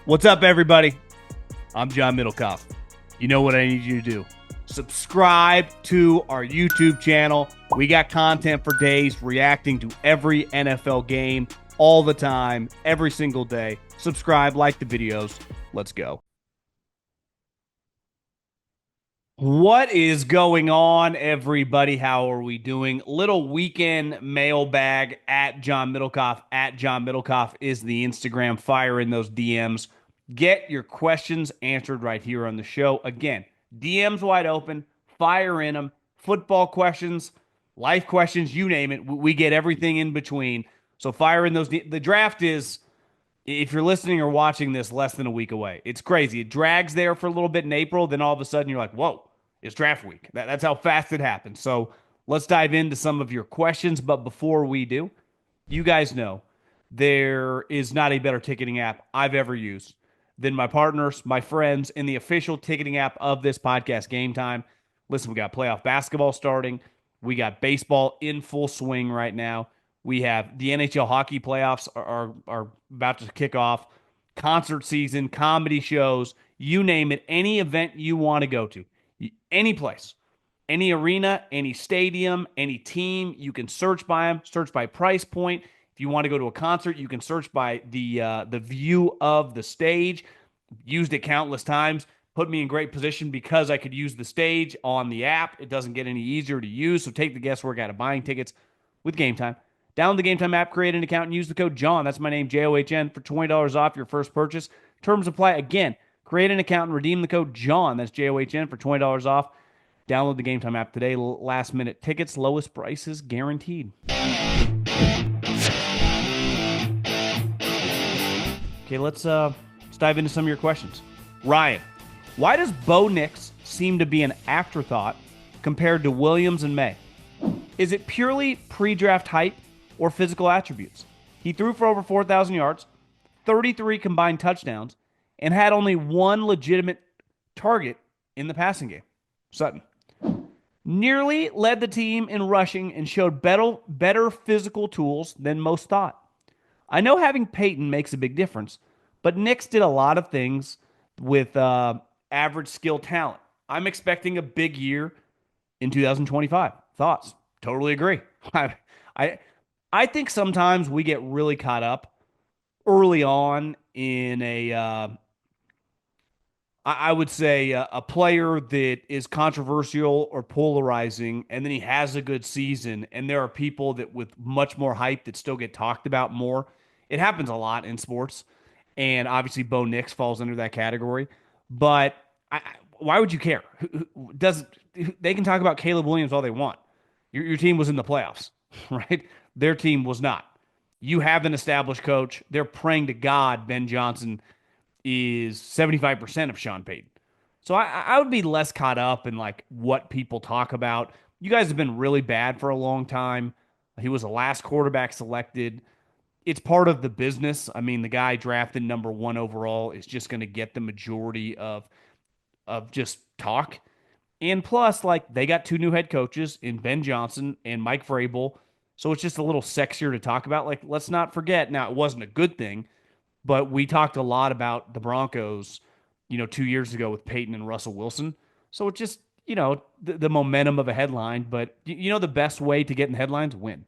What's up, everybody? I'm Jon Middlekauff. You know what I need you to do. Subscribe to our YouTube channel. We got content for days reacting to every NFL game all the time, every single day. Subscribe, like the videos. Let's go. What is going on, everybody? How are we doing? Little weekend mailbag at Jon Middlekauff. At Jon Middlekauff is the Instagram. Fire in those DMs. Get your questions answered right here on the show. Again, DMs wide open. Fire in them. Football questions, life questions, you name it. We get everything in between. So fire in those. The draft is, if you're listening or watching this, less than a week away. It's crazy. It drags there for a little bit in April. Then all of a sudden you're like, whoa, it's draft week. That's how fast it happens. So let's dive into some of your questions. But before we do, you guys know there is not a better ticketing app I've ever used than my partners, my friends, in the official ticketing app of this podcast, Gametime. Listen, we got playoff basketball starting. We got baseball in full swing right now. We have the NHL hockey playoffs are about to kick off. Concert season, comedy shows, you name it. Any event you want to go to, any place, any arena, any stadium, any team, you can search by them. Search by price point. If you want to go to a concert, you can search by the view of the stage. Used it countless times. Put me in great position because I could use the stage on the app. It doesn't get any easier to use, so take the guesswork out of buying tickets with Gametime. Download the Gametime app, create an account, and use the code JOHN. That's my name, JOHN, for $20 off your first purchase. Terms apply. Again, create an account and redeem the code JOHN. That's JOHN for $20 off. Download the Gametime app today. Last minute tickets, lowest prices guaranteed. Okay, let's dive into some of your questions. Ryan, why does Bo Nix seem to be an afterthought compared to Williams and May? Is it purely pre-draft hype or physical attributes? He threw for over 4,000 yards, 33 combined touchdowns, and had only one legitimate target in the passing game. Sutton nearly led the team in rushing and showed better physical tools than most thought. I know having Peyton makes a big difference, but Nix did a lot of things with average skill talent. I'm expecting a big year in 2025. Thoughts? Totally agree. I think sometimes we get really caught up early on in I would say a player that is controversial or polarizing, and then he has a good season, and there are people that with much more hype that still get talked about more. It happens a lot in sports, and obviously Bo Nix falls under that category. But why would you care? They can talk about Caleb Williams all they want. Your team was in the playoffs, right? Their team was not. You have an established coach. They're praying to God Ben Johnson is 75% of Sean Payton. So I would be less caught up in like what people talk about. You guys have been really bad for a long time. He was the last quarterback selected. It's part of the business. I mean, the guy drafted number one overall is just going to get the majority of just talk. And plus, like, they got two new head coaches in Ben Johnson and Mike Vrabel. So it's just a little sexier to talk about. Like, let's not forget. Now, it wasn't a good thing, but we talked a lot about the Broncos, 2 years ago with Peyton and Russell Wilson. So it's just, the momentum of a headline. But, the best way to get in headlines, win.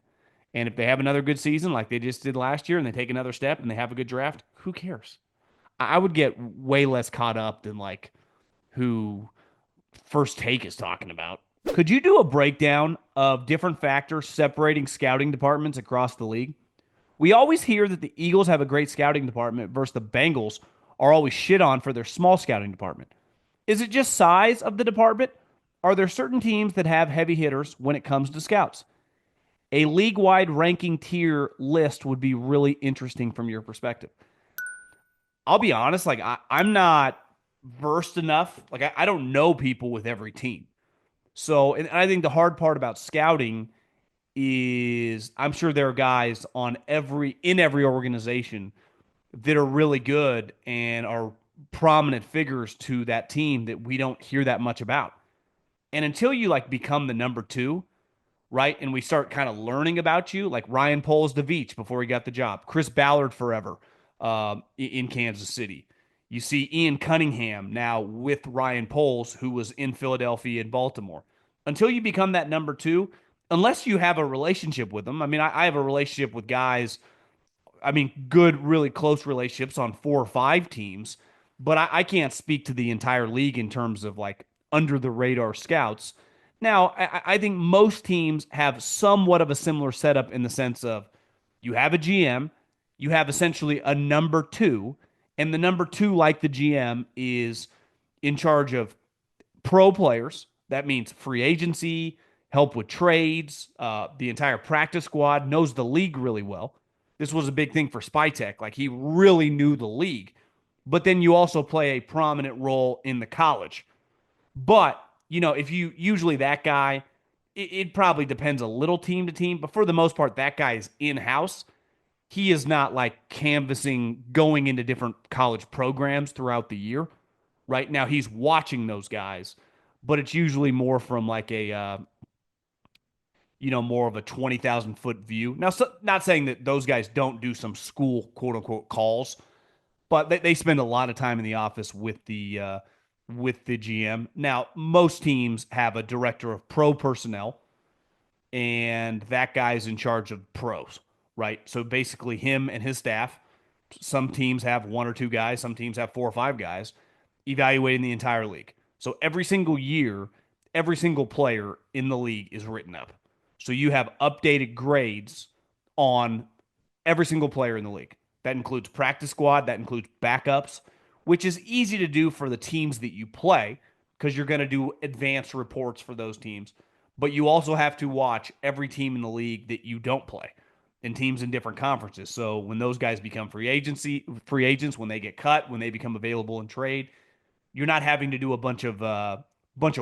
And if they have another good season like they just did last year and they take another step and they have a good draft, who cares? I would get way less caught up than like who First Take is talking about. Could you do a breakdown of different factors separating scouting departments across the league? We always hear that the Eagles have a great scouting department versus the Bengals are always shit on for their small scouting department. Is it just size of the department? Are there certain teams that have heavy hitters when it comes to scouts? A league-wide ranking tier list would be really interesting from your perspective. I'll be honest, like I'm not versed enough. Like I don't know people with every team. So, and I think the hard part about scouting is I'm sure there are guys in every organization that are really good and are prominent figures to that team that we don't hear that much about. And until you like become the number two, right? And we start kind of learning about you, like Ryan Poles DeVeach before he got the job, Chris Ballard forever in Kansas City. You see Ian Cunningham now with Ryan Poles, who was in Philadelphia and Baltimore. Until you become that number two, unless you have a relationship with them. I mean, I have a relationship with guys, I mean, good, really close relationships on 4 or 5 teams, but I can't speak to the entire league in terms of like under the radar scouts. Now, I think most teams have somewhat of a similar setup in the sense of you have a GM, you have essentially a number two, and the number two, like the GM, is in charge of pro players. That means free agency, help with trades, the entire practice squad, knows the league really well. This was a big thing for Spytek. Like he really knew the league. But then you also play a prominent role in the college. But, if you usually that guy, it probably depends a little team to team, but for the most part, that guy is in house. He is not like canvassing going into different college programs throughout the year. Right now, he's watching those guys, but it's usually more from like more of a 20,000 foot view. Now, not saying that those guys don't do some school quote unquote calls, but they spend a lot of time in the office with the GM. Now, most teams have a director of pro personnel, and that guy's in charge of pros, right? So basically, him and his staff. Some teams have 1 or 2 guys, some teams have 4 or 5 guys evaluating the entire league. So every single year, every single player in the league is written up. So you have updated grades on every single player in the league. That includes practice squad, that includes backups, which is easy to do for the teams that you play because you're going to do advanced reports for those teams. But you also have to watch every team in the league that you don't play and teams in different conferences. So when those guys become free agents, when they get cut, when they become available in trade, you're not having to do a bunch of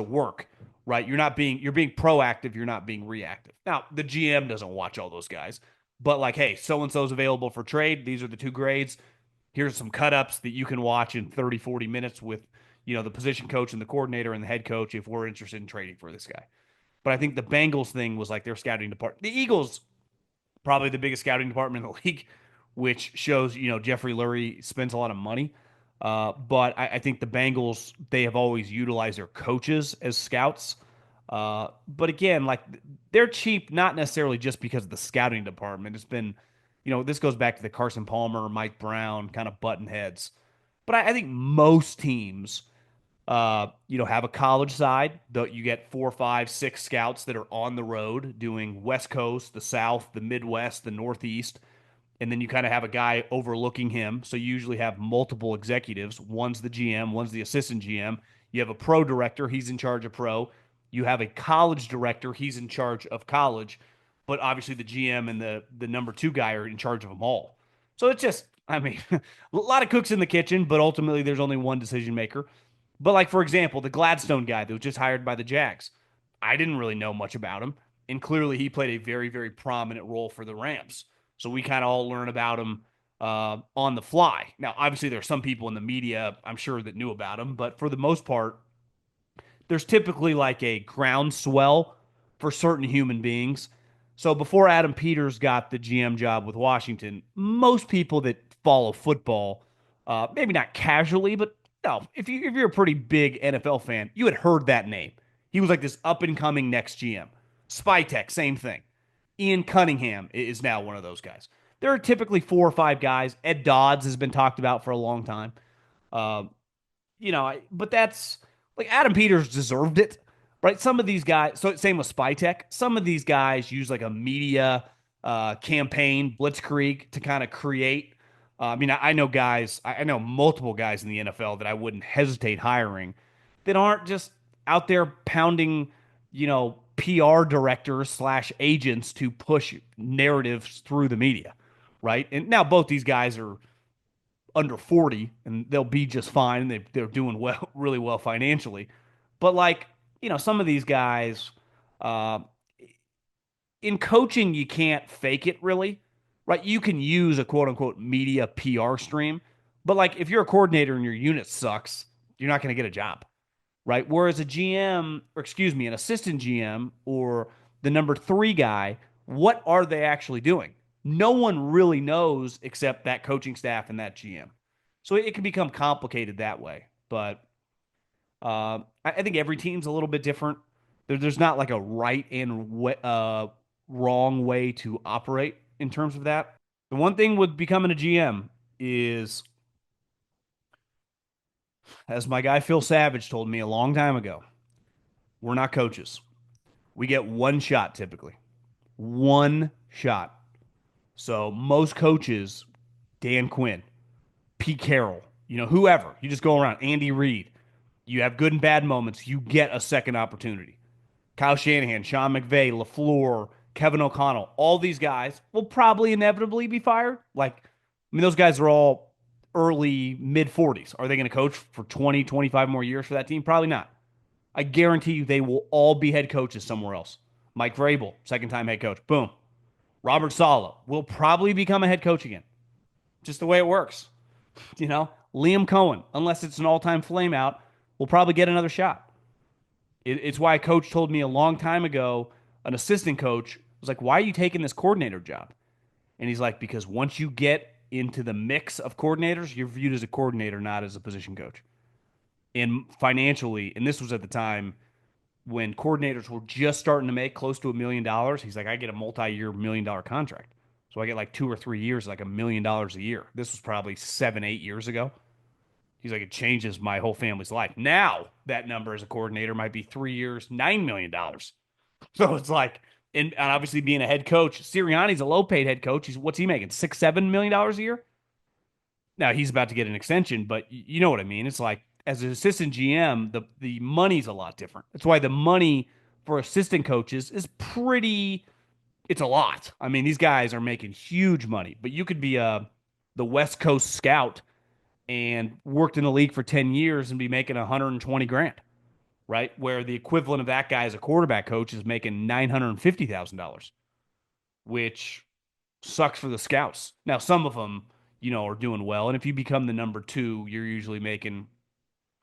work, right? You're being proactive. You're not being reactive. Now the GM doesn't watch all those guys, but like, hey, so and so's available for trade. These are the 2 grades. Here's some cut ups that you can watch in 30, 40 minutes with the position coach and the coordinator and the head coach if we're interested in trading for this guy. But I think the Bengals thing was like their scouting department. The Eagles probably the biggest scouting department in the league, which shows Jeffrey Lurie spends a lot of money. But I think the Bengals they have always utilized their coaches as scouts. But again, like they're cheap, not necessarily just because of the scouting department. It's been, this goes back to the Carson Palmer, Mike Brown kind of button heads. But I think most teams have a college side. You get 4, 5, 6 scouts that are on the road doing West Coast, the South, the Midwest, the Northeast, and then you kind of have a guy overlooking him. So you usually have multiple executives. One's the GM, one's the assistant GM. You have a pro director, he's in charge of pro. You have a college director, he's in charge of college. But obviously the GM and the number two guy are in charge of them all. So it's just, I mean, a lot of cooks in the kitchen, but ultimately there's only one decision maker. But like for example, the Gladstone guy that was just hired by the Jags, I didn't really know much about him, and clearly he played a very very prominent role for the Rams. So we kind of all learn about him on the fly. Now, obviously, there are some people in the media I'm sure that knew about him, but for the most part, there's typically like a groundswell for certain human beings. So before Adam Peters got the GM job with Washington, most people that follow football, maybe not casually, but no, if you're a pretty big NFL fan, you had heard that name. He was like this up and coming next GM. Spytek, same thing. Ian Cunningham is now one of those guys. There are typically 4 or 5 guys. Ed Dodds has been talked about for a long time. Uh, but that's like Adam Peters deserved it, right? Some of these guys, so same with Spytek. Some of these guys use like a media campaign, blitzkrieg to kind of create. I mean, I know guys, I know multiple guys in the NFL that I wouldn't hesitate hiring that aren't just out there pounding, PR directors slash agents to push narratives through the media, right? And now both these guys are under 40 and they'll be just fine. They're doing well, really well financially. But like, some of these guys, uh, in coaching, you can't fake it really, right? You can use a quote unquote media PR stream, but like if you're a coordinator and your unit sucks, you're not going to get a job, right? Whereas a GM, or excuse me, an assistant GM or the number three guy, what are they actually doing? No one really knows except that coaching staff and that GM. So it can become complicated that way. But I think every team's a little bit different. There's not like a right and wrong way to operate in terms of that. The one thing with becoming a GM is, as my guy Phil Savage told me a long time ago, we're not coaches. We get one shot typically. One shot. So most coaches, Dan Quinn, Pete Carroll, whoever, you just go around, Andy Reid, you have good and bad moments, you get a second opportunity. Kyle Shanahan, Sean McVay, LaFleur, Kevin O'Connell, all these guys will probably inevitably be fired. Those guys are all early, mid 40s. Are they going to coach for 20, 25 more years for that team? Probably not. I guarantee you they will all be head coaches somewhere else. Mike Vrabel, second time head coach. Boom. Robert Saleh will probably become a head coach again. Just the way it works. Liam Cohen, unless it's an all-time flameout, will probably get another shot. It's why a coach told me a long time ago, an assistant coach was like, why are you taking this coordinator job? And he's like, because once you get into the mix of coordinators, you're viewed as a coordinator, not as a position coach. And financially, and this was at the time when coordinators were just starting to make close to $1 million, he's like, I get a multi-year $1 million contract. So I get like 2 or 3 years, like $1 million a year. This was probably 7, 8 years ago. He's like, it changes my whole family's life. Now that number as a coordinator might be 3 years, $9 million. So it's like, and obviously being a head coach, Sirianni's a low-paid head coach. What's he making? $6-7 million a year? Now he's about to get an extension, but you know what I mean. It's like, as an assistant GM, the money's a lot different. That's why the money for assistant coaches is it's a lot. These guys are making huge money, but you could be the West Coast scout and worked in the league for 10 years and be making 120 grand, right? Where the equivalent of that guy as a quarterback coach is making $950,000, which sucks for the scouts. Now, some of them, are doing well. And if you become the number 2, you're usually making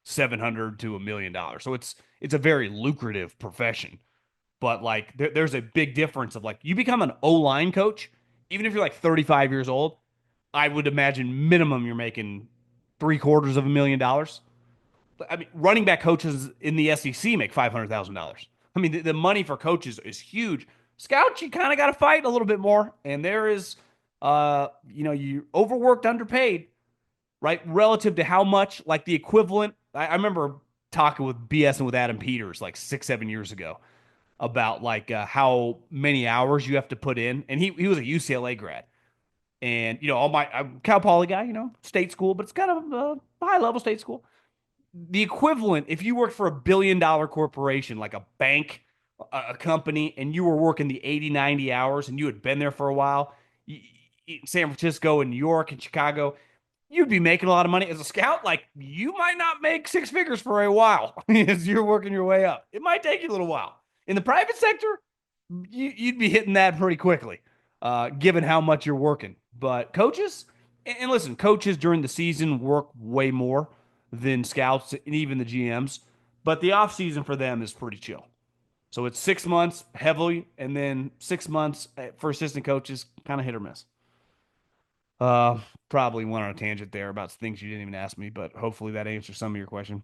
$700 to $1 million. So it's a very lucrative profession. But there's a big difference of you become an O-line coach, even if you're 35 years old, I would imagine minimum you're making $750,000. Running back coaches in the SEC make $500,000. The money for coaches is huge. Scouts, you kind of got to fight a little bit more. And there is, you overworked, underpaid, right? Relative to how much, the equivalent. I remember talking with BSing with Adam Peters 6, 7 years ago about how many hours you have to put in. And he was a UCLA grad. And, I'm Cal Poly guy, state school, but it's kind of a high level state school. The equivalent, if you worked for $1 billion corporation, like a bank, a company, and you were working the 80, 90 hours and you had been there for a while, San Francisco and New York and Chicago, you'd be making a lot of money as a scout. You might not make 6 figures for a while as you're working your way up. It might take you a little while. In the private sector, you'd be hitting that pretty quickly, given how much you're working. But coaches, and listen, coaches during the season work way more than scouts and even the GMs, but the offseason for them is pretty chill. So it's 6 months heavily, and then 6 months for assistant coaches, kind of hit or miss. Probably went on a tangent there about things you didn't even ask me, but hopefully that answers some of your question.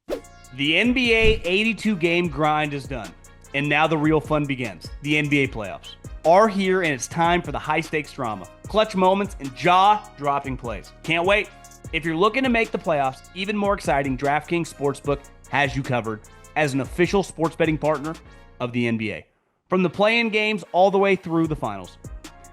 The NBA 82 game grind is done, and now the real fun begins. The NBA playoffs are here, and it's time for the high-stakes drama, clutch moments, and jaw-dropping plays. Can't wait. If you're looking to make the playoffs even more exciting, DraftKings Sportsbook has you covered as an official sports betting partner of the NBA. From the play-in games all the way through the finals.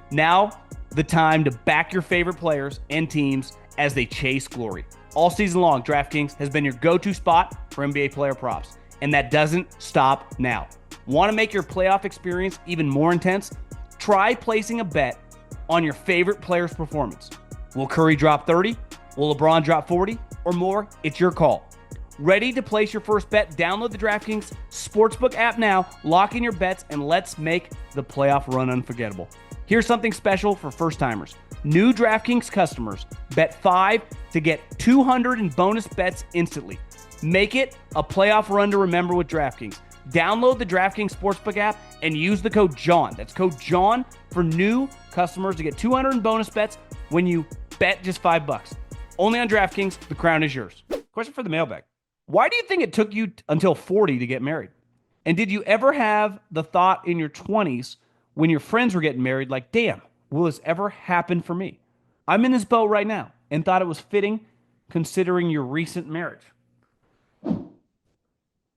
Now, the time to back your favorite players and teams as they chase glory. All season long, DraftKings has been your go-to spot for NBA player props, and that doesn't stop now. Want to make your playoff experience even more intense? Try placing a bet on your favorite player's performance. Will Curry drop 30? Will LeBron drop 40 or more? It's your call. Ready to place your first bet? Download the DraftKings Sportsbook app now, lock in your bets, and let's make the playoff run unforgettable. Here's something special for first-timers. New DraftKings customers bet $5 to get $200 in bonus bets instantly. Make it a playoff run to remember with DraftKings. Download the DraftKings Sportsbook app and use the code JOHN. That's code JOHN for new customers to get $200 in bonus bets when you bet just $5. Only on DraftKings. The crown is yours. Question for the mailbag. Why do you think it took you until 40 to get married? And did you ever have the thought in your 20s when your friends were getting married, like, damn, will this ever happen for me? I'm in this boat right now and thought it was fitting considering your recent marriage.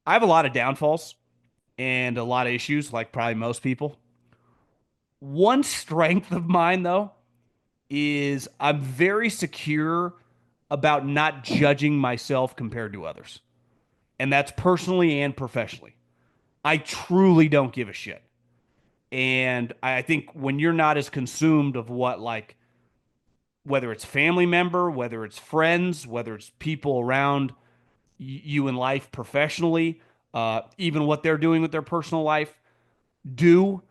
I have a lot of downfalls and a lot of issues, like probably most people. One strength of mine, though, is I'm very secure about not judging myself compared to others. And that's personally and professionally. I truly don't give a shit. And I think when you're not as consumed of what, like, whether it's family member, whether it's friends, whether it's people around you in life professionally, even what they're doing with their personal life, do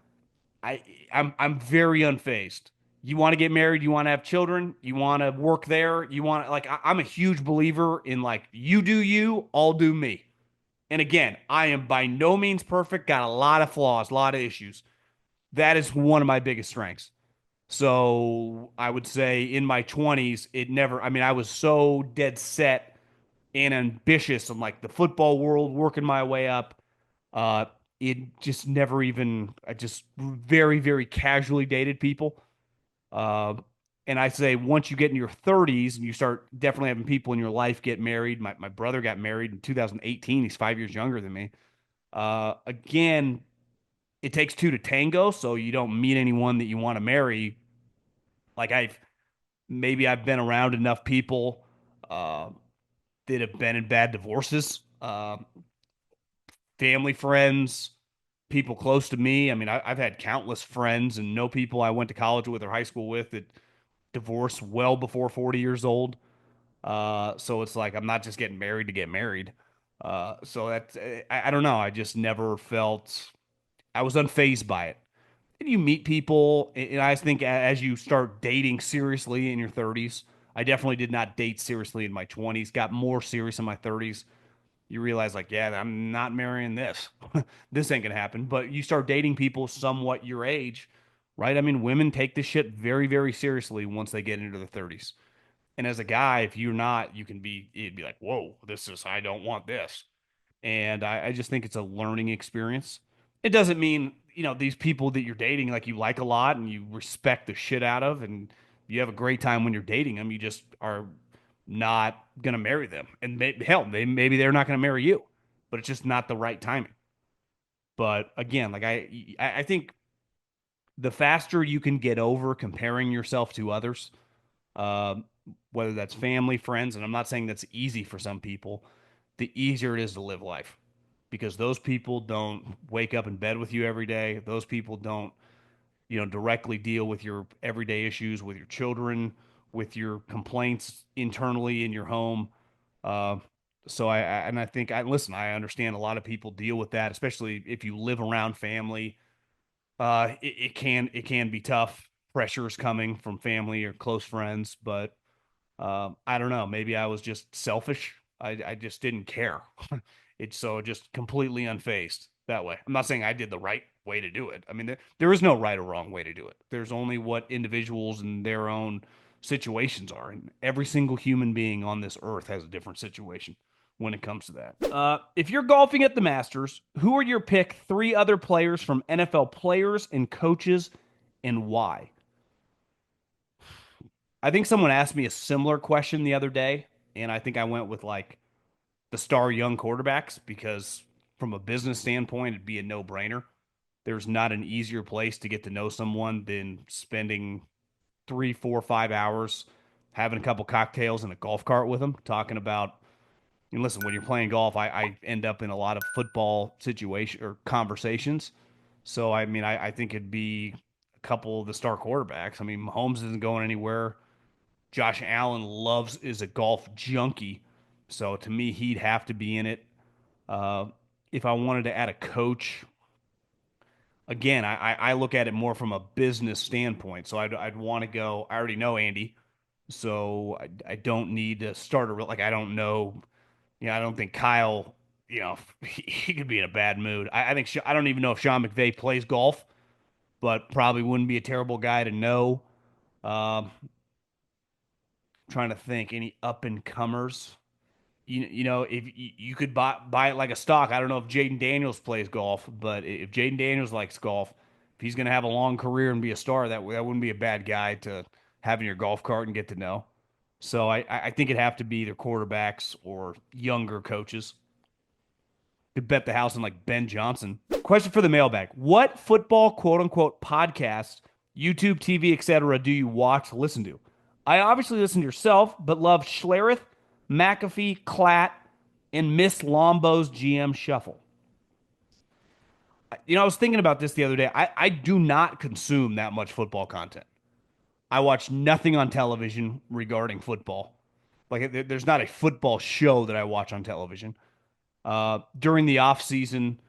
I I'm very unfazed. You want to get married, you want to have children, you want to work there, you want like I'm a huge believer in like you do you, I'll do me. And again, I am by no means perfect, got a lot of flaws, a lot of issues. That is one of my biggest strengths. So I would say in my 20s, it never, I mean, I was so dead set and ambitious in like the football world, working my way up. Uh, it just never even, I just very, very casually dated people. Uh, and I say once you get in your 30s and you start definitely having people in your life get married. My brother got married in 2018. He's 5 years younger than me. Again, it takes two to tango, so you don't meet anyone that you want to marry. Like I've been around enough people uh, that have been in bad divorces, family friends, people close to me. I mean, I've had countless friends and know people I went to college with or high school with that divorced well before 40 years old. So it's like I'm not just getting married to get married. So that's I don't know. I just never felt I was unfazed by it. And you meet people, and I think as you start dating seriously in your 30s, I definitely did not date seriously in my 20s. Got more serious in my 30s. You realize like, yeah, I'm not marrying this. This ain't gonna happen. But you start dating people somewhat your age, right? I mean, women take this shit very, very seriously once they get into their 30s. And as a guy, if you're not, you can be, it'd be like, whoa, this is, I don't want this. And I just think it's a learning experience. It doesn't mean, these people that you're dating, like you like a lot and you respect the shit out of, and you have a great time when you're dating them. You just are not going to marry them. And hell, maybe they're not going to marry you, but it's just not the right timing. But again, like I think the faster you can get over comparing yourself to others, um, whether that's family, friends, and I'm not saying that's easy for some people, the easier it is to live life because those people don't wake up in bed with you every day. Those people don't, directly deal with your everyday issues with your children, with your complaints internally in your home. Uh, and I think I listen. I understand a lot of people deal with that, especially if you live around family. It can be tough. Pressures coming from family or close friends, but I don't know. Maybe I was just selfish. I just didn't care. It's so just completely unfazed that way. I'm not saying I did the right way to do it. I mean, there is no right or wrong way to do it. There's only what individuals and their own situations are. And every single human being on this earth has a different situation when it comes to that. If you're golfing at the Masters, who are your pick three other players from NFL players and coaches and why? I think someone asked me a similar question the other day, and I think I went with like the star young quarterbacks because from a business standpoint, it'd be a no-brainer. There's not an easier place to get to know someone than spending 3, 4, 5 hours having a couple cocktails in a golf cart with them, talking about. And listen, when you're playing golf, I end up in a lot of football situation or conversations. So I mean, I think it'd be a couple of the star quarterbacks. I mean, Mahomes isn't going anywhere. Josh Allen is a golf junkie. So to me, he'd have to be in it. Uh, if I wanted to add a coach, again, I look at it more from a business standpoint. So I'd want to go. I already know Andy, so I don't need to start a real like I don't know. I don't think Kyle. He could be in a bad mood. I think I don't even know if Sean McVay plays golf, but probably wouldn't be a terrible guy to know. Um, trying to think any up and comers. If you could buy it like a stock. I don't know if Jaden Daniels plays golf, but if Jaden Daniels likes golf, if he's going to have a long career and be a star, that wouldn't be a bad guy to have in your golf cart and get to know. So I think it'd have to be either quarterbacks or younger coaches. Could bet the house on like Ben Johnson. Question for the mailbag: what football quote unquote podcast, YouTube, TV, etc. do you watch, listen to? I obviously listen to yourself, but love Schlereth, McAfee, Klatt, and Miss Lombo's GM Shuffle. I was thinking about this the other day. I do not consume that much football content. I watch nothing on television regarding football. Like there's not a football show that I watch on television. During the off season,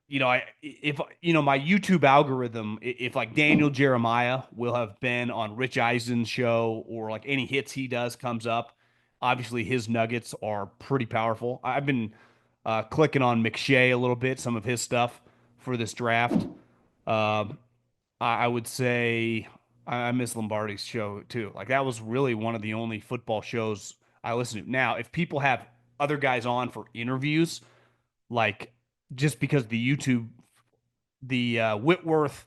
if my YouTube algorithm, if like Daniel Jeremiah will have been on Rich Eisen's show or like any hits he does comes up, obviously his nuggets are pretty powerful. I've been clicking on McShay a little bit, some of his stuff for this draft. Um, I would say I miss Lombardi's show too. Like that was really one of the only football shows I listen to. Now, if people have other guys on for interviews, like just because the Whitworth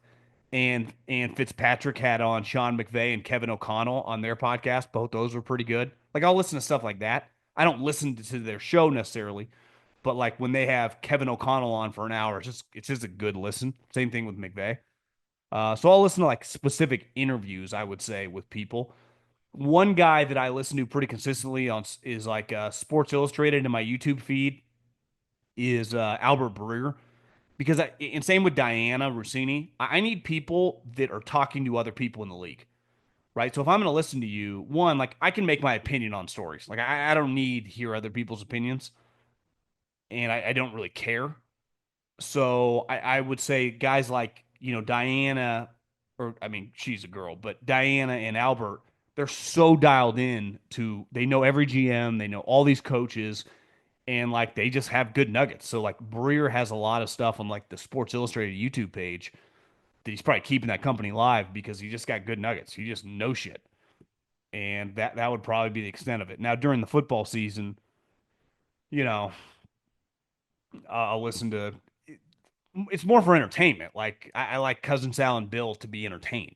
and Fitzpatrick had on Sean McVay and Kevin O'Connell on their podcast, both those were pretty good. Like I'll listen to stuff like that. I don't listen to their show necessarily, but like when they have Kevin O'Connell on for an hour, it's just a good listen. Same thing with McVay. So I'll listen to like specific interviews, I would say, with people. One guy that I listen to pretty consistently on is like Sports Illustrated in my YouTube feed is Albert Breer because and same with Diana Rossini. I need people that are talking to other people in the league, right? So if I'm going to listen to you, one, like I can make my opinion on stories. Like I don't need to hear other people's opinions, and I don't really care. So I would say guys like Diana, or I mean she's a girl, but Diana and Albert, they're so dialed in to they know every GM, they know all these coaches, and like they just have good nuggets. So like Breer has a lot of stuff on like the Sports Illustrated YouTube page that he's probably keeping that company live because he just got good nuggets. He just knows shit, and that would probably be the extent of it. Now during the football season, you know, I'll listen to. It's more for entertainment. Like I like Cousin Sal and Bill to be entertained.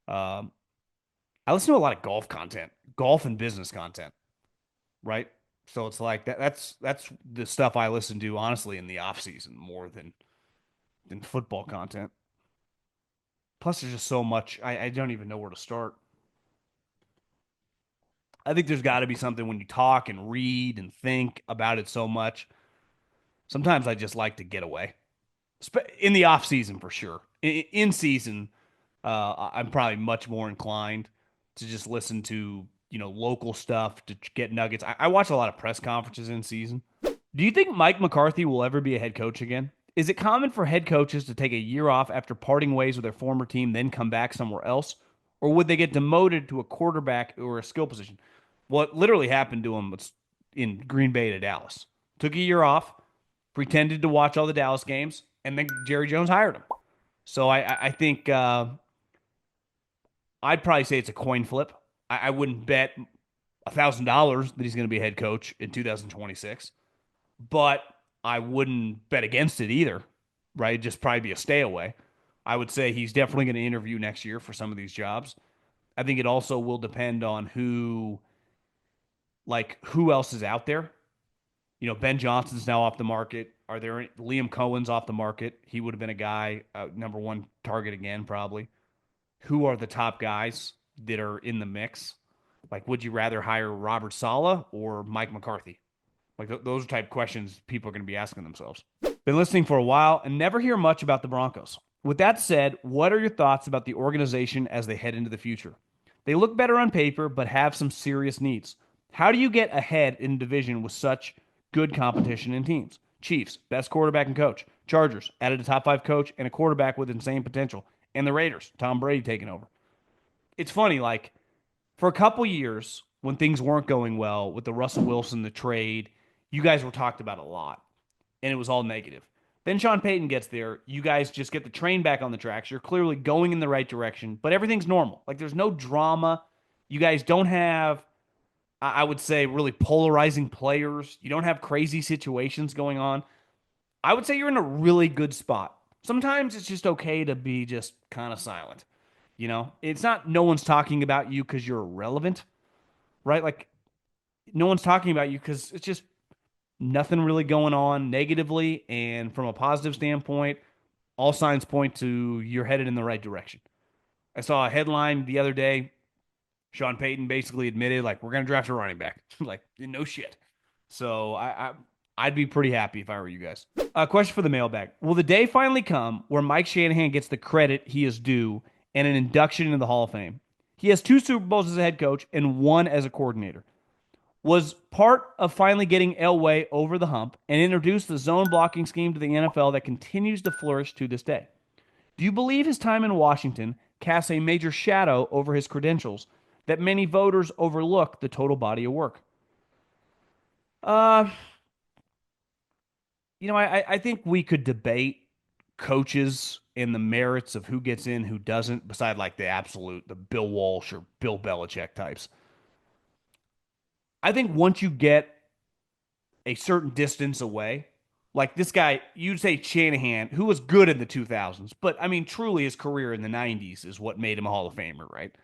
Um, I listen to a lot of golf content, golf and business content, right? So it's like that's the stuff I listen to honestly in the off season more than football content. Plus, there's just so much. I don't even know where to start. I think there's got to be something when you talk and read and think about it so much. Sometimes I just like to get away. In the off season for sure. In season, I'm probably much more inclined to just listen to local stuff to get nuggets. I watch a lot of press conferences in season. Do you think Mike McCarthy will ever be a head coach again? Is it common for head coaches to take a year off after parting ways with their former team, then come back somewhere else? Or would they get demoted to a quarterback or a skill position? What literally happened to him was in Green Bay to Dallas. Took a year off, pretended to watch all the Dallas games, and then Jerry Jones hired him. So I think I'd probably say it's a coin flip. I wouldn't bet $1,000 that he's going to be a head coach in 2026, but I wouldn't bet against it either, right? It'd just probably be a stay away. I would say he's definitely going to interview next year for some of these jobs. I think it also will depend on who else is out there. Ben Johnson's now off the market. Are there Liam Cohen's off the market? He would have been a guy, number one target again, probably. Who are the top guys that are in the mix? Like, would you rather hire Robert Saleh or Mike McCarthy? Like, those are type questions people are going to be asking themselves. Been listening for a while and never hear much about the Broncos. With that said, what are your thoughts about the organization as they head into the future? They look better on paper, but have some serious needs. How do you get ahead in a division with such good competition in teams? Chiefs, best quarterback and coach. Chargers, added a top 5 coach and a quarterback with insane potential. And the Raiders, Tom Brady taking over. It's funny, like, for a couple years, when things weren't going well with the Russell Wilson, the trade, you guys were talked about a lot, and it was all negative. Then Sean Payton gets there. You guys just get the train back on the tracks. You're clearly going in the right direction, but everything's normal. Like, there's no drama. You guys don't have, I would say, really polarizing players. You don't have crazy situations going on. I would say you're in a really good spot. Sometimes it's just okay to be just kind of silent. It's not no one's talking about you because you're irrelevant, right? Like no one's talking about you because it's just nothing really going on negatively. And from a positive standpoint, all signs point to you're headed in the right direction. I saw a headline the other day. Sean Payton basically admitted, like, we're going to draft a running back. Like, no shit. So I'd be pretty happy if I were you guys. Question for the mailbag. Will the day finally come where Mike Shanahan gets the credit he is due and an induction into the Hall of Fame? He has 2 Super Bowls as a head coach and 1 as a coordinator. Was part of finally getting Elway over the hump and introduced the zone blocking scheme to the NFL that continues to flourish to this day. Do you believe his time in Washington casts a major shadow over his credentials that many voters overlook the total body of work? Uh, I think we could debate coaches and the merits of who gets in, who doesn't, beside like the Bill Walsh or Bill Belichick types. I think once you get a certain distance away, like this guy, you'd say Shanahan, who was good in the 2000s, but I mean, truly his career in the 90s is what made him a Hall of Famer, right?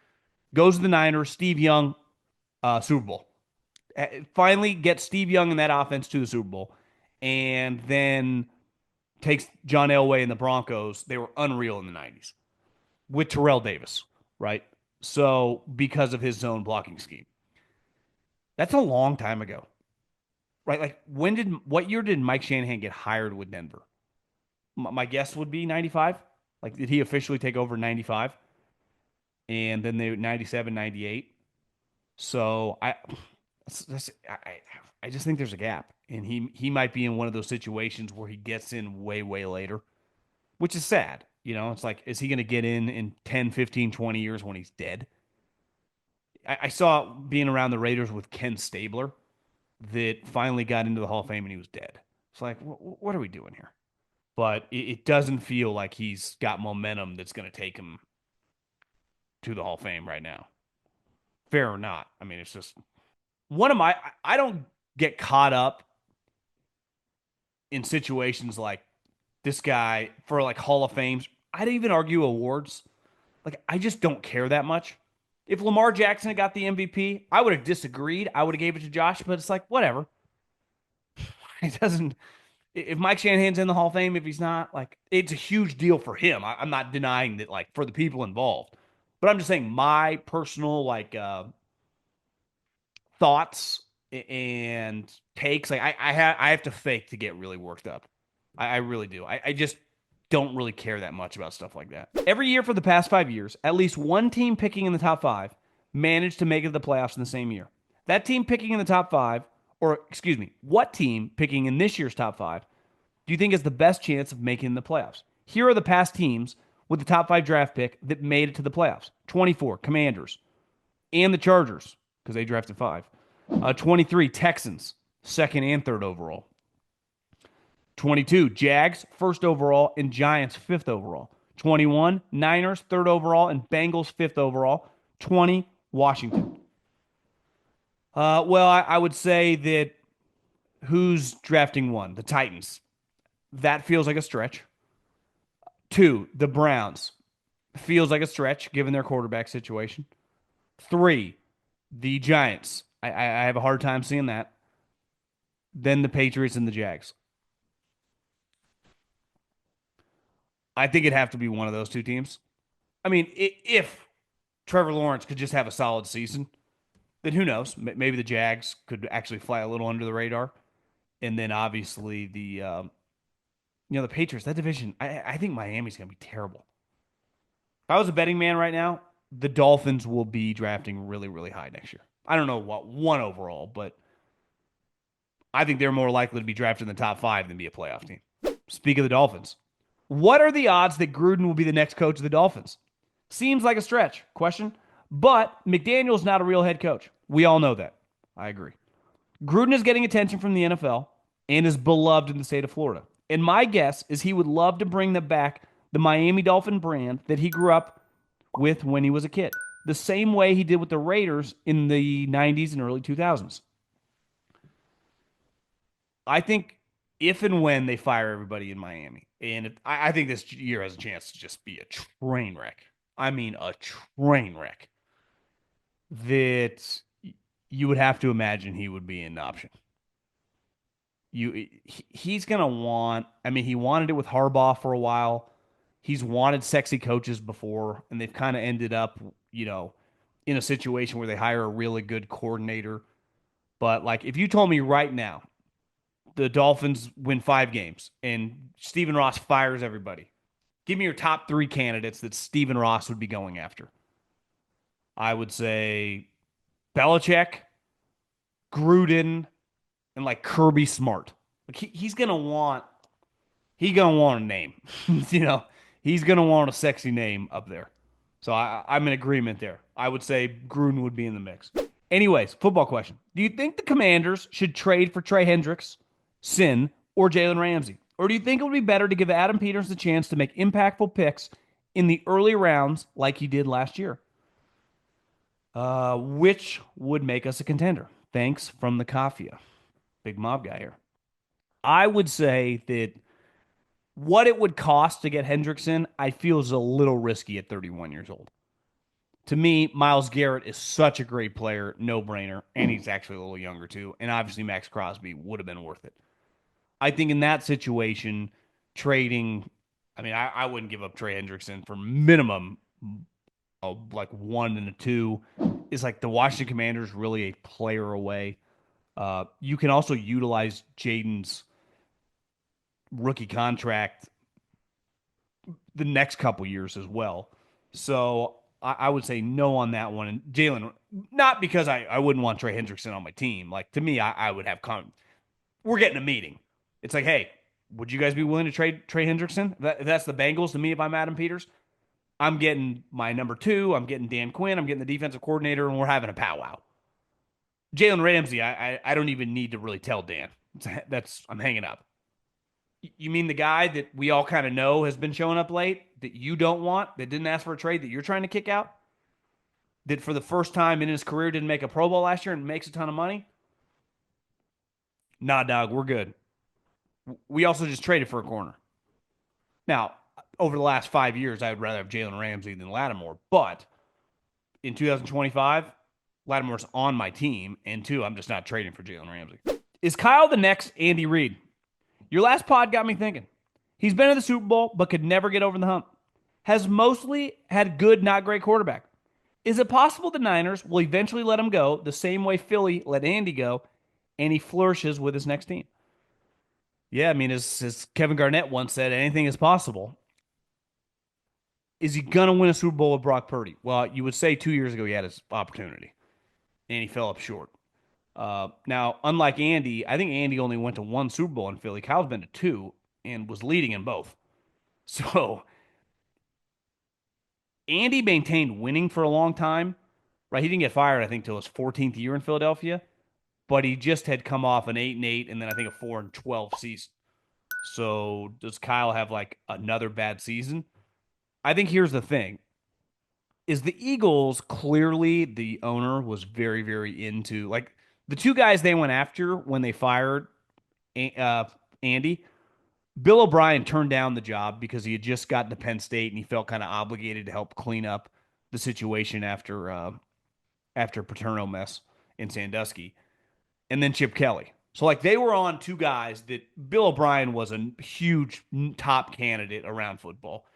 Goes to the Niners, Steve Young, Super Bowl. Finally gets Steve Young in that offense to the Super Bowl, and then takes John Elway and the Broncos. They were unreal in the 90s with Terrell Davis, right? So, because of his zone blocking scheme. That's a long time ago, right? Like, what year did Mike Shanahan get hired with Denver? My guess would be 95. Like, did he officially take over 95? And then they 97, 98. So, I just think there's a gap. And he might be in one of those situations where he gets in way, way later, which is sad. It's like, is he going to get in 10, 15, 20 years when he's dead? I saw being around the Raiders with Ken Stabler that finally got into the Hall of Fame and he was dead. It's like, what are we doing here? But it doesn't feel like he's got momentum that's going to take him to the Hall of Fame right now. Fair or not. I mean, it's just I don't get caught up in situations like this guy for like Hall of Fames. I'd even argue awards. Like, I just don't care that much. If Lamar Jackson had got the MVP, I would have disagreed. I would have gave it to Josh, but it's like, whatever. It doesn't. If Mike Shanahan's in the Hall of Fame, if he's not, like, it's a huge deal for him. I'm not denying that, like, for the people involved. But I'm just saying my personal, like, thoughts and takes. Like, I have to fake to get really worked up. I really do. I just don't really care that much about stuff like that. Every year for the past 5 years, at least one team picking in the top 5 managed to make it to the playoffs in the same year. That team picking in the top 5, or excuse me, what team picking in this year's top 5 do you think has the best chance of making the playoffs? Here are the past teams with the top 5 draft pick that made it to the playoffs. 24, Commanders, and the Chargers, because they drafted 5. 23, Texans, 2nd and 3rd overall. 22, Jags, 1st overall, and Giants, 5th overall. 21, Niners, 3rd overall, and Bengals, 5th overall. 20, Washington. Well, I would say that who's drafting 1? The Titans. That feels like a stretch. 2, the Browns. Feels like a stretch given their quarterback situation. 3, the Giants. I have a hard time seeing that. Then the Patriots and the Jags. I think it'd have to be one of those 2 teams. I mean, if Trevor Lawrence could just have a solid season, then who knows? Maybe the Jags could actually fly a little under the radar. And then obviously the Patriots, that division, I think Miami's going to be terrible. If I was a betting man right now, the Dolphins will be drafting really, really high next year. I don't know what 1 overall, but I think they're more likely to be drafted in the top 5 than be a playoff team. Speak of the Dolphins. What are the odds that Gruden will be the next coach of the Dolphins? Seems like a stretch. Question. But McDaniel's not a real head coach. We all know that. I agree. Gruden is getting attention from the NFL and is beloved in the state of Florida. And my guess is he would love to bring them back the Miami Dolphin brand that he grew up with when he was a kid. the same way he did with the Raiders in the 90s and early 2000s. I think if and when they fire everybody in Miami, and I think this year has a chance to just be a train wreck. I mean, a train wreck that you would have to imagine he would be an option. He's gonna want. I mean, he wanted it with Harbaugh for a while. He's wanted sexy coaches before, and they've kind of ended up, you know, in a situation where they hire a really good coordinator. But like, if you told me right now the Dolphins win 5 games and Stephen Ross fires everybody, give me your top 3 candidates that Stephen Ross would be going after. I would say Belichick, Gruden, and like Kirby Smart. Like he's gonna want a name. you know, he's gonna want a sexy name up there. So I'm in agreement there. I would say Gruden would be in the mix. Anyways, football question. Do you think the Commanders should trade for Trey Hendrickson, or Jalen Ramsey? Or do you think it would be better to give Adam Peters the chance to make impactful picks in the early rounds like he did last year? Which would make us a contender? Thanks from the Kafia. Big mob guy here. I would say that what it would cost to get Hendrickson, I feel is a little risky at 31 years old. To me, Myles Garrett is such a great player, no brainer, and he's actually a little younger too. And obviously, Max Crosby would have been worth it. I think in that situation, trading, I mean, I wouldn't give up Trey Hendrickson for minimum of like 1 and 2. Is like the Washington Commanders really a player away? You can also utilize Jaden's rookie contract the next couple years as well. So I would say no on that one. And Jalen, not because I wouldn't want Trey Hendrickson on my team. Like to me, I would have we're getting a meeting. It's like, hey, would you guys be willing to trade Trey Hendrickson? If that's the Bengals to me. If I'm Adam Peters, I'm getting my number 2. I'm getting Dan Quinn. I'm getting the defensive coordinator, and we're having a powwow. Jalen Ramsey, I don't even need to really tell Dan. I'm hanging up. You mean the guy that we all kind of know has been showing up late, that you don't want, that didn't ask for a trade, that you're trying to kick out, that for the first time in his career didn't make a Pro Bowl last year and makes a ton of money? Nah, dog, we're good. We also just traded for a corner. Now, over the last 5 years, I would rather have Jalen Ramsey than Lattimore. But in 2025, Lattimore's on my team. And 2, I'm just not trading for Jalen Ramsey. Is Kyle the next Andy Reid? Your last pod got me thinking. He's been in the Super Bowl, but could never get over the hump. Has mostly had good, not great quarterback. Is it possible the Niners will eventually let him go the same way Philly let Andy go, and he flourishes with his next team? Yeah, I mean, as Kevin Garnett once said, anything is possible. Is he going to win a Super Bowl with Brock Purdy? Well, you would say 2 years ago he had his opportunity, and he fell up short. Now, unlike Andy, I think Andy only went to 1 Super Bowl in Philly. Kyle's been to 2 and was leading in both. So Andy maintained winning for a long time, right? He didn't get fired, I think, till his 14th year in Philadelphia, but he just had come off an 8-8 and then I think a 4-12 season. So does Kyle have like another bad season? I think here's the thing. Is the Eagles clearly the owner was very, very into like the 2 guys they went after when they fired Andy. Bill O'Brien turned down the job because he had just gotten to Penn State and he felt kind of obligated to help clean up the situation after Paterno mess in Sandusky, and then Chip Kelly. So like they were on 2 guys that Bill O'Brien was a huge top candidate around football,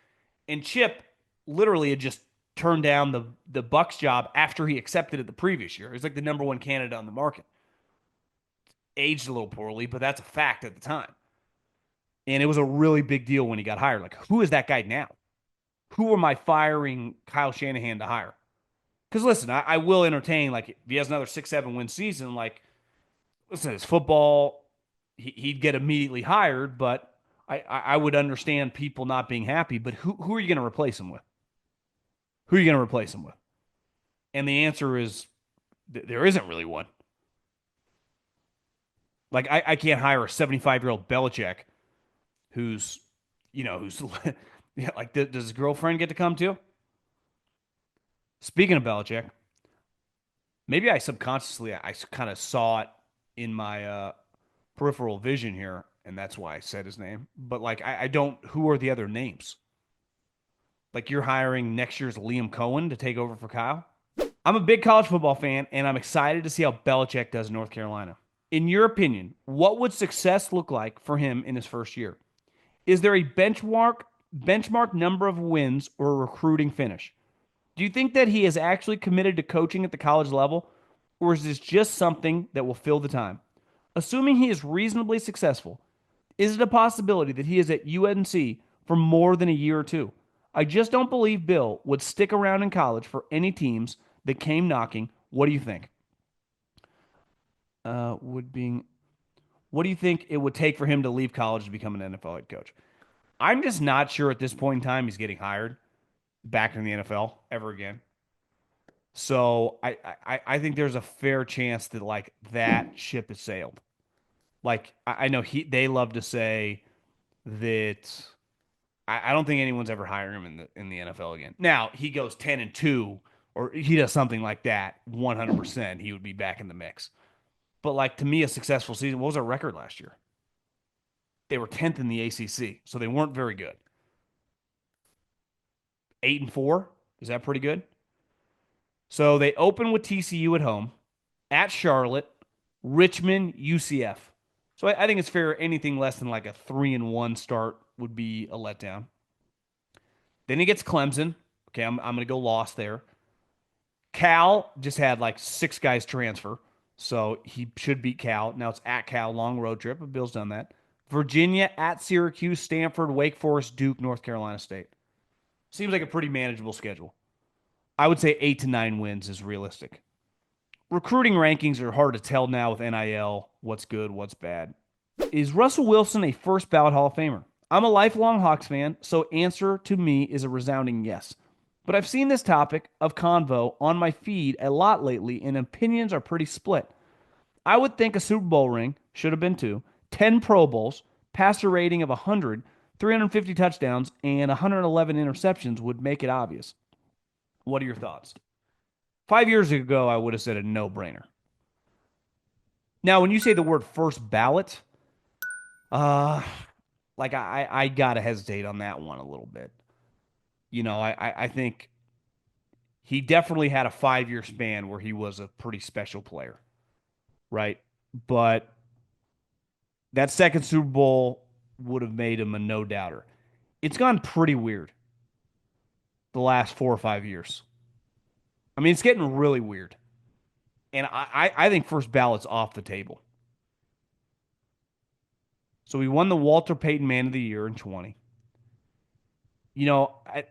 and Chip literally had just turned down the Bucks job after he accepted it the previous year. He was like the number 1 candidate on the market. Aged a little poorly, but that's a fact at the time. And it was a really big deal when he got hired. Like, who is that guy now? Who am I firing Kyle Shanahan to hire? Because listen, I will entertain, like, if he has another 6-7 win season, like, listen, it's football. He'd get immediately hired, but I would understand people not being happy. But who are you going to replace him with? Who are you going to replace him with? And the answer is there isn't really one. Like, I can't hire a 75-year-old Belichick who's yeah, like, does his girlfriend get to come too? Speaking of Belichick, maybe I kind of saw it in my peripheral vision here, and that's why I said his name. But like, I don't. Who are the other names? Like, you're hiring next year's Liam Cohen to take over for Kyle. I'm a big college football fan, and I'm excited to see how Belichick does in North Carolina. In your opinion, what would success look like for him in his first year? Is there a benchmark number of wins or a recruiting finish? Do you think that he is actually committed to coaching at the college level, or is this just something that will fill the time? Assuming he is reasonably successful, is it a possibility that he is at UNC for more than a year or two? I just don't believe Bill would stick around in college for any teams that came knocking. What do you think? Would being What do you think it would take for him to leave college to become an NFL head coach? I'm just not sure at this point in time he's getting hired back in the NFL ever again. So I think there's a fair chance that like that ship has sailed. Like I know they love to say that I don't think anyone's ever hiring him in the NFL again. Now he goes 10-2 or he does something like that, 100% he would be back in the mix. But like to me, a successful season. What was our record last year? They were 10th in the ACC, so they weren't very good. 8-4, is that pretty good? So they open with TCU at home, at Charlotte, Richmond, UCF. So I think it's fair. Anything less than like a 3-1 start would be a letdown. Then he gets Clemson. Okay, I'm going to go lost there. Cal just had like six guys transfer, so he should beat Cal. Now it's at Cal, long road trip, but Bill's done that. Virginia, at Syracuse, Stanford, Wake Forest, Duke, North Carolina State. Seems like a pretty manageable schedule. I would say 8 to 9 wins is realistic. Recruiting rankings are hard to tell now with NIL, what's good, what's bad. Is Russell Wilson a first ballot Hall of Famer? I'm a lifelong Hawks fan, so answer to me is a resounding yes. But I've seen this topic of convo on my feed a lot lately, and opinions are pretty split. I would think a Super Bowl ring should have been two, 10 Pro Bowls, passer rating of 100, 350 touchdowns, and 111 interceptions would make it obvious. What are your thoughts? 5 years ago, I would have said a no brainer. Now, when you say the word first ballot, uh, like I gotta hesitate on that one a little bit. I think he definitely had a 5 year span where he was a pretty special player, right? But that second Super Bowl would have made him a no doubter. It's gone pretty weird the last 4 or 5 years. I mean, it's getting really weird. And I think first ballot's off the table. So he won the Walter Payton Man of the Year in 20.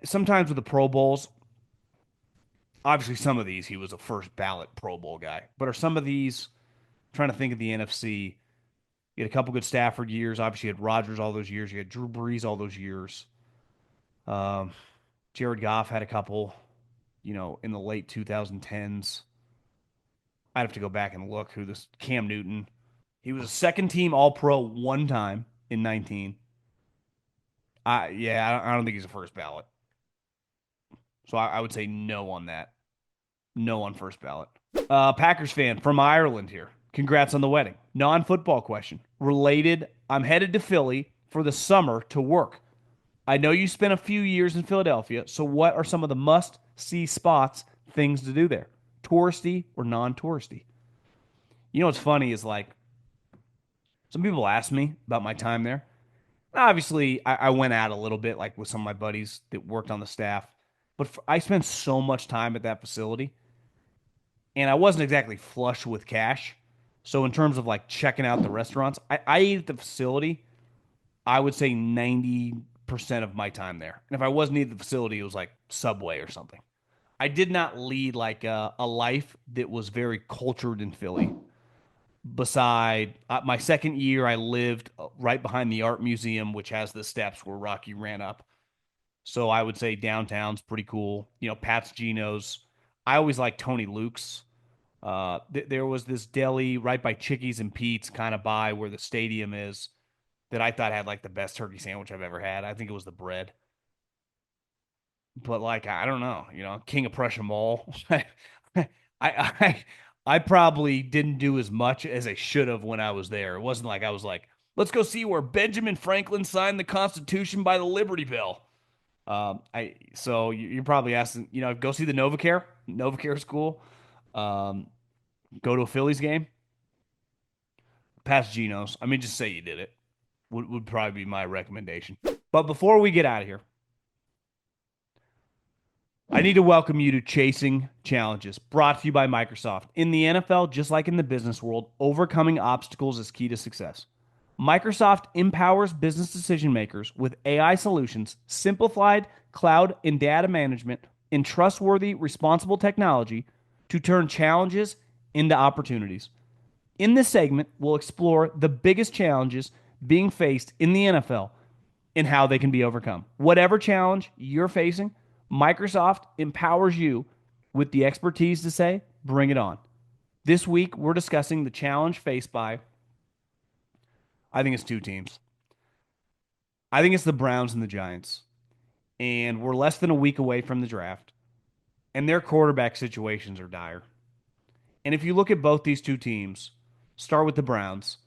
Sometimes with the Pro Bowls, obviously some of these he was a first ballot Pro Bowl guy. But are some of these, I'm trying to think of the NFC, you had a couple good Stafford years. Obviously, you had Rodgers all those years. You had Drew Brees all those years. Um, Jared Goff had a couple, in the late 2010s. I'd have to go back and look who this Cam Newton. He was a second team All Pro one time in 19. I don't think he's a first ballot. So I would say no on that. No on first ballot. Packers fan from Ireland here. Congrats on the wedding. Non football question. Related, I'm headed to Philly for the summer to work. I know you spent a few years in Philadelphia, so what are some of the must see spots, things to do there? Touristy or non touristy? What's funny is like some people ask me about my time there. Obviously, I went out a little bit, like with some of my buddies that worked on the staff, but I spent so much time at that facility, and I wasn't exactly flush with cash. So in terms of like checking out the restaurants, I ate at the facility. I would say 90% of my time there, and if I wasn't at the facility, it was like Subway or something. I did not lead like a life that was very cultured in Philly. Beside my second year, I lived right behind the art museum, which has the steps where Rocky ran up. So I would say downtown's pretty cool. Pat's Geno's. I always like Tony Luke's. There was this deli right by Chickies and Pete's, kind of by where the stadium is, that I thought had like the best turkey sandwich I've ever had. I think it was the bread. but like I don't know, King of Prussia Mall. I I probably didn't do as much as I should have when I was there. It wasn't like I was like, let's go see where Benjamin Franklin signed the Constitution by the Liberty Bell. I so you're probably asking, go see the Novacare school. Um, Go to a Phillies game, pass Geno's. I mean, just say you did it. Would probably be my recommendation. But before we get out of here, I need to welcome you to Chasing Challenges, brought to you by Microsoft. In the NFL, just like in the business world, overcoming obstacles is key to success. Microsoft empowers business decision makers with AI solutions, simplified cloud and data management, and trustworthy, responsible technology to turn challenges into opportunities. In this segment, we'll explore the biggest challenges being faced in the NFL and how they can be overcome. Whatever challenge you're facing, Microsoft empowers you with the expertise to say, bring it on. This week, we're discussing the challenge faced by, I think it's two teams. I think it's the Browns and the Giants. And we're less than a week away from the draft, and their quarterback situations are dire. And if you look at both these two teams, start with the Browns,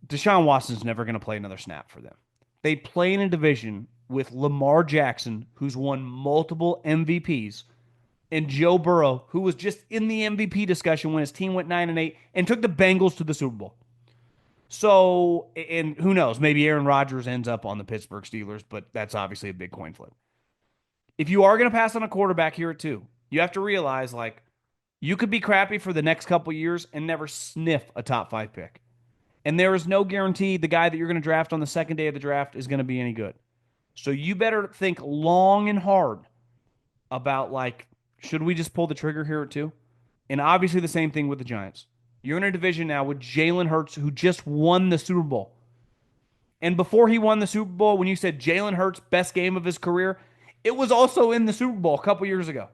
Deshaun Watson's never going to play another snap for them. They play in a division with Lamar Jackson, who's won multiple MVPs, and Joe Burrow, who was just in the MVP discussion when his team went 9-8 and took the Bengals to the Super Bowl. So, and who knows, maybe Aaron Rodgers ends up on the Pittsburgh Steelers, but that's obviously a big coin flip. If you are going to pass on a quarterback here at two, you have to realize like you could be crappy for the next couple years and never sniff a top five pick. And there is no guarantee the guy that you're going to draft on the second day of the draft is going to be any good. So you better think long and hard about like, should we just pull the trigger here at two? And obviously the same thing with the Giants. You're in a division now with Jalen Hurts, who just won the Super Bowl. And before he won the Super Bowl, when you said Jalen Hurts' best game of his career, it was also in the Super Bowl a couple years ago.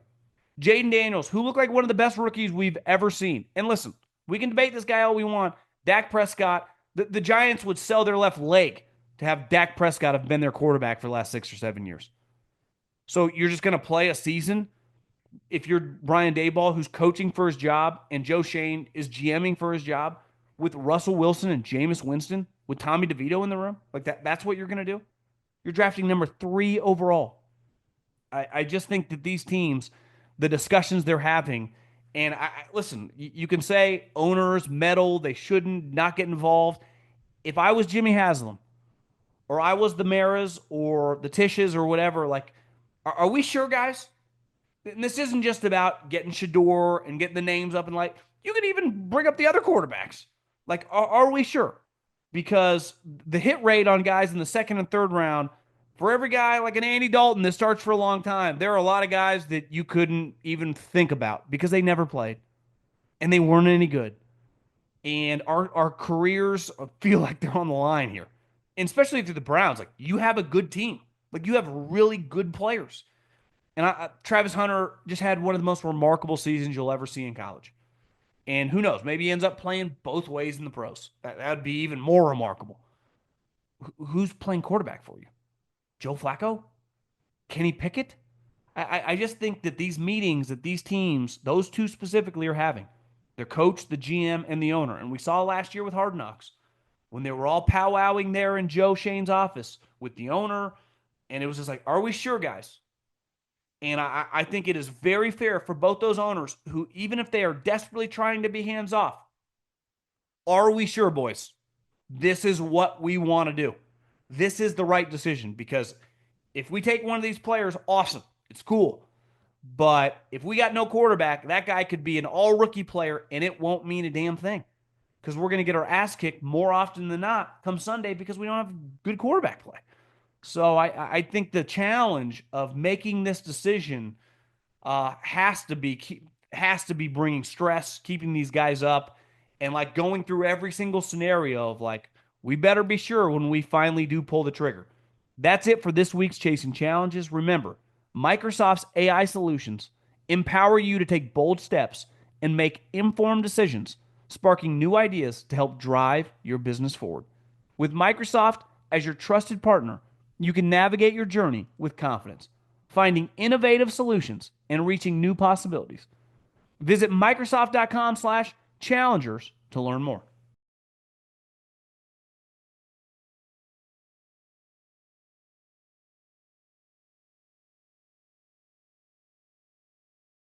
Jaden Daniels, who looked like one of the best rookies we've ever seen. And listen, we can debate this guy all we want. Dak Prescott, the Giants would sell their left leg to have Dak Prescott have been their quarterback for the last 6 or 7 years. So you're just going to play a season if you're Brian Daboll, who's coaching for his job, and Joe Shane is GMing for his job with Russell Wilson and Jameis Winston, with Tommy DeVito in the room, like that's what you're going to do? You're drafting number 3 overall. I just think that these teams, the discussions they're having, and listen, you can say owners meddle, they shouldn't not get involved. If I was Jimmy Haslam, or I was the Maras or the Tishes or whatever, like, are we sure, guys? And this isn't just about getting Shador and getting the names up and like, you can even bring up the other quarterbacks. Like, are we sure? Because the hit rate on guys in the second and third round, for every guy like an Andy Dalton that starts for a long time, there are a lot of guys that you couldn't even think about because they never played and they weren't any good. And our careers feel like they're on the line here. And especially through the Browns. Like, you have a good team. Like, you have really good players. And Travis Hunter just had one of the most remarkable seasons you'll ever see in college. And who knows? Maybe he ends up playing both ways in the pros. That would be even more remarkable. Who's playing quarterback for you? Joe Flacco? Kenny Pickett? I just think that these meetings that these teams, those two specifically, are having, their coach, the GM, and the owner. And we saw last year with Hard Knocks when they were all powwowing there in Joe Shane's office with the owner. And it was just like, are we sure, guys? And I think it is very fair for both those owners who, even if they are desperately trying to be hands off, are we sure, boys? This is what we want to do. This is the right decision, because if we take one of these players, awesome. It's cool. But if we got no quarterback, that guy could be an all-rookie player, and it won't mean a damn thing, because we're going to get our ass kicked more often than not come Sunday because we don't have good quarterback play. So I think the challenge of making this decision has to be bringing stress, keeping these guys up, and like going through every single scenario of like, we better be sure when we finally do pull the trigger. That's it for this week's Chasing Challenges. Remember, Microsoft's AI solutions empower you to take bold steps and make informed decisions, sparking new ideas to help drive your business forward. With Microsoft as your trusted partner, you can navigate your journey with confidence. finding innovative solutions, and reaching new possibilities. Visit Microsoft.com/challengers to learn more.